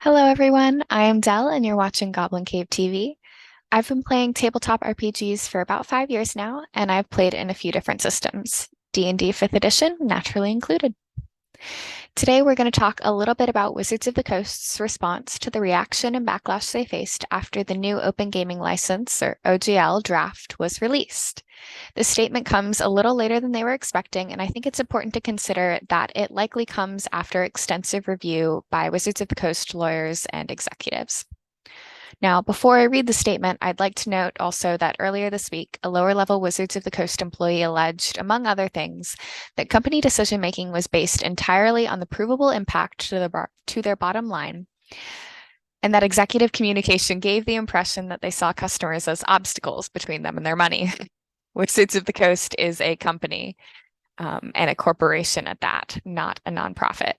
Hello everyone, I am Dell and you're watching Goblin Cave TV. I've been playing tabletop RPGs for about 5 years now, and I've played in a few different systems, D&D 5th edition naturally included. Today we're going to talk a little bit about Wizards of the Coast's response to the reaction and backlash they faced after the new Open Gaming License, or OGL, draft was released. This statement comes a little later than they were expecting, and I think it's important to consider that it likely comes after extensive review by Wizards of the Coast lawyers and executives. Now, before I read the statement, I'd like to note also that earlier this week, a lower-level Wizards of the Coast employee alleged, among other things, that company decision-making was based entirely on the provable impact to their bottom line, and that executive communication gave the impression that they saw customers as obstacles between them and their money. Wizards of the Coast is a company and a corporation at that, not a nonprofit.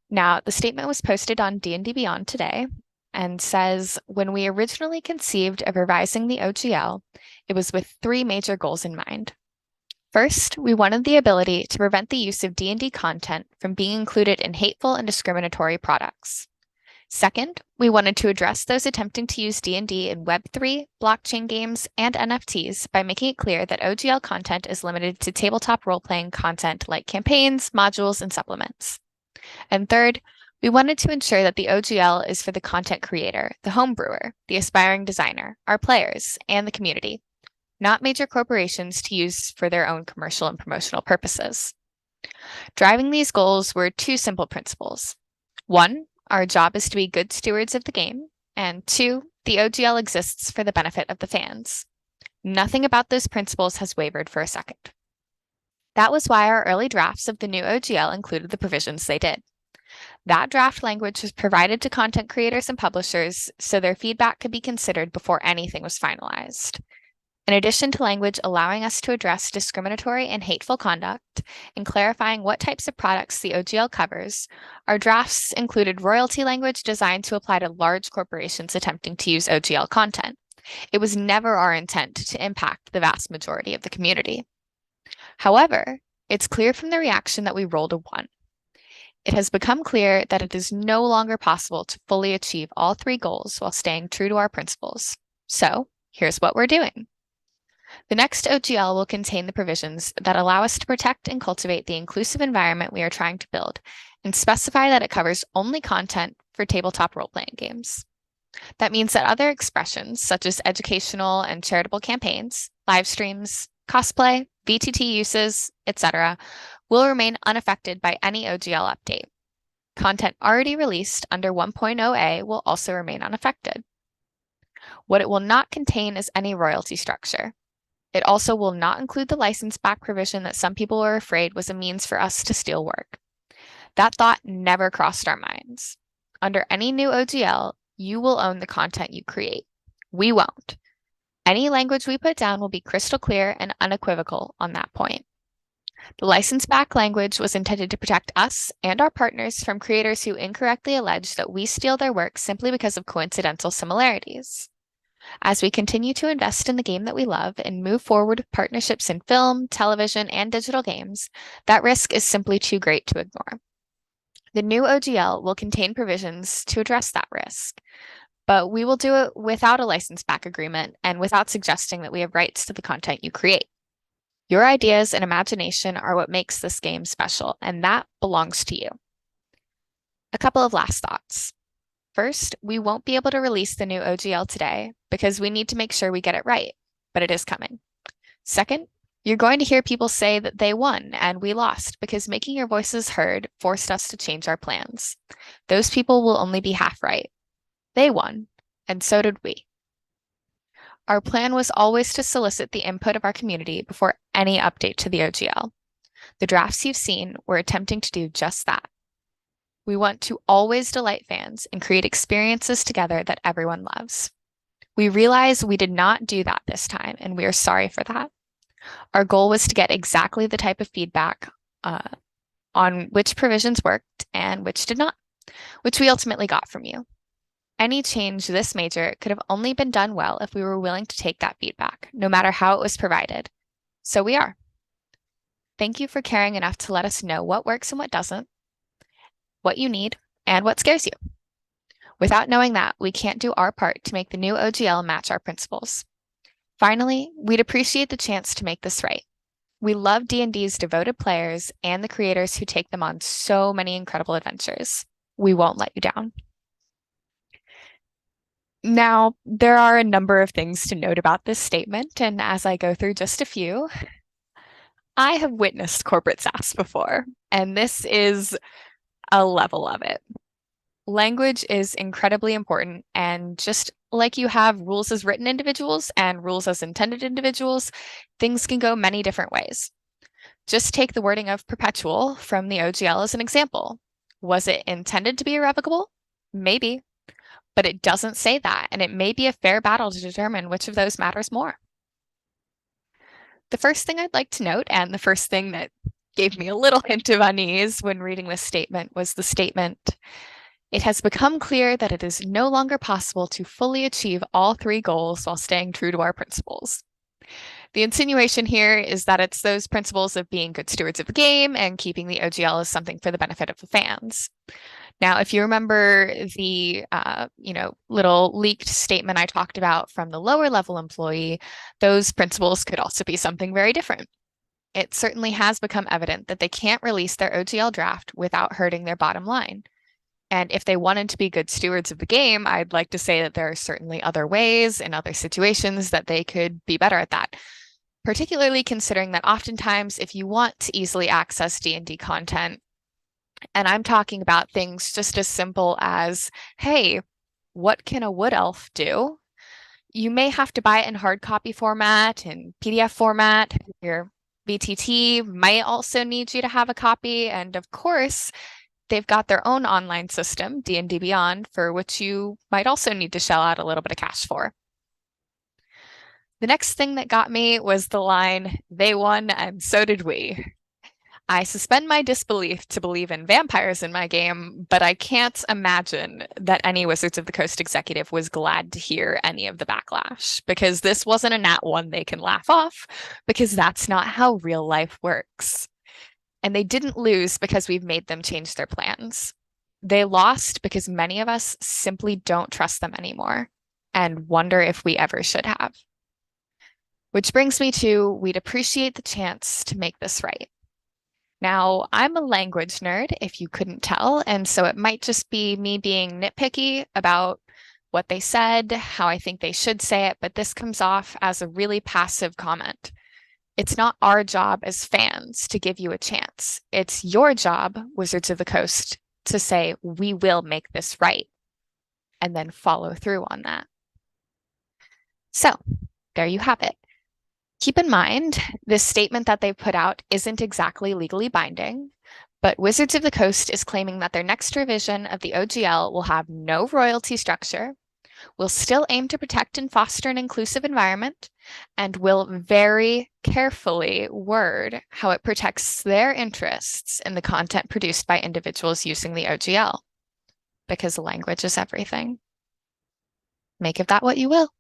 Now, the statement was posted on D&D Beyond today and says, when we originally conceived of revising the OGL, it was with three major goals in mind. First, we wanted the ability to prevent the use of D&D content from being included in hateful and discriminatory products. Second, we wanted to address those attempting to use D&D in Web3, blockchain games, and NFTs by making it clear that OGL content is limited to tabletop role-playing content like campaigns, modules, and supplements. And third, we wanted to ensure that the OGL is for the content creator, the home brewer, the aspiring designer, our players, and the community, not major corporations to use for their own commercial and promotional purposes. Driving these goals were two simple principles. One, our job is to be good stewards of the game, and two, the OGL exists for the benefit of the fans. Nothing about those principles has wavered for a second. That was why our early drafts of the new OGL included the provisions they did. That draft language was provided to content creators and publishers so their feedback could be considered before anything was finalized. In addition to language allowing us to address discriminatory and hateful conduct and clarifying what types of products the OGL covers, our drafts included royalty language designed to apply to large corporations attempting to use OGL content. It was never our intent to impact the vast majority of the community. However, it's clear from the reaction that we rolled a 1. It has become clear that it is no longer possible to fully achieve all three goals while staying true to our principles. So, here's what we're doing. The next OGL will contain the provisions that allow us to protect and cultivate the inclusive environment we are trying to build, and specify that it covers only content for tabletop role-playing games. That means that other expressions, such as educational and charitable campaigns, live streams, cosplay, VTT uses, etc., will remain unaffected by any OGL update. Content already released under 1.0a will also remain unaffected. What it will not contain is any royalty structure. It also will not include the license back provision that some people were afraid was a means for us to steal work. That thought never crossed our minds. Under any new OGL, you will own the content you create. We won't. Any language we put down will be crystal clear and unequivocal on that point. The license back language was intended to protect us and our partners from creators who incorrectly allege that we steal their work simply because of coincidental similarities. As we continue to invest in the game that we love and move forward with partnerships in film, television, and digital games, that risk is simply too great to ignore. The new OGL will contain provisions to address that risk, but we will do it without a license back agreement and without suggesting that we have rights to the content you create. Your ideas and imagination are what makes this game special, and that belongs to you. A couple of last thoughts. First, we won't be able to release the new OGL today because we need to make sure we get it right, but it is coming. Second, you're going to hear people say that they won and we lost because making your voices heard forced us to change our plans. Those people will only be half right. They won, and so did we. Our plan was always to solicit the input of our community before any update to the OGL. The drafts you've seen were attempting to do just that. We want to always delight fans and create experiences together that everyone loves. We realize we did not do that this time, and we are sorry for that. Our goal was to get exactly the type of feedback on which provisions worked and which did not, which we ultimately got from you. Any change this major could have only been done well if we were willing to take that feedback, no matter how it was provided. So we are. Thank you for caring enough to let us know what works and what doesn't, what you need, and what scares you. Without knowing that, we can't do our part to make the new OGL match our principles. Finally, we'd appreciate the chance to make this right. We love D&D's devoted players and the creators who take them on so many incredible adventures. We won't let you down. Now, there are a number of things to note about this statement, and as I go through just a few, I have witnessed corporate SaaS before, and this is a level of it. Language is incredibly important, and just like you have rules as written individuals and rules as intended individuals, things can go many different ways. Just take the wording of perpetual from the OGL as an example. Was it intended to be irrevocable? Maybe, but it doesn't say that, and it may be a fair battle to determine which of those matters more. The first thing I'd like to note, and the first thing that gave me a little hint of unease when reading this statement, was the statement, "It has become clear that it is no longer possible to fully achieve all three goals while staying true to our principles." The insinuation here is that it's those principles of being good stewards of the game and keeping the OGL as something for the benefit of the fans. Now, if you remember the little leaked statement I talked about from the lower level employee, those principles could also be something very different. It certainly has become evident that they can't release their OGL draft without hurting their bottom line. And if they wanted to be good stewards of the game, I'd like to say that there are certainly other ways in other situations that they could be better at that. Particularly considering that oftentimes if you want to easily access D&D content, and I'm talking about things just as simple as, hey, what can a wood elf do? You may have to buy it in hard copy format and PDF format. Your VTT might also need you to have a copy. And of course, they've got their own online system, D&D Beyond, for which you might also need to shell out a little bit of cash for. The next thing that got me was the line, "They won and so did we." I suspend my disbelief to believe in vampires in my game, but I can't imagine that any Wizards of the Coast executive was glad to hear any of the backlash, because this wasn't a nat one they can laugh off, because that's not how real life works. And they didn't lose because we've made them change their plans. They lost because many of us simply don't trust them anymore and wonder if we ever should have. Which brings me to, we'd appreciate the chance to make this right. Now, I'm a language nerd, if you couldn't tell, and so it might just be me being nitpicky about what they said, how I think they should say it, but this comes off as a really passive comment. It's not our job as fans to give you a chance. It's your job, Wizards of the Coast, to say, we will make this right, and then follow through on that. So, there you have it. Keep in mind, this statement that they've put out isn't exactly legally binding, but Wizards of the Coast is claiming that their next revision of the OGL will have no royalty structure, will still aim to protect and foster an inclusive environment, and will very carefully word how it protects their interests in the content produced by individuals using the OGL, because language is everything. Make of that what you will.